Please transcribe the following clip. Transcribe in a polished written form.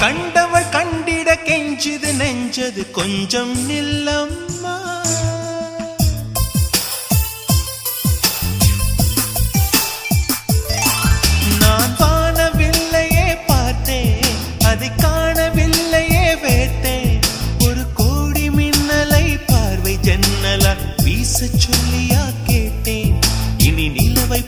கண்டவள் கண்டிட கெஞ்சுது நெஞ்சது கொஞ்சம் நில்லம்மா. நான் வானவில்லையே பார்த்தேன், அதை காணவில்லையே வேத்தேன். ஒரு கோடி மின்னலை பார்வை ஜன்னலா வீச சொல்லியா கேட்டேன். இனி நிலவை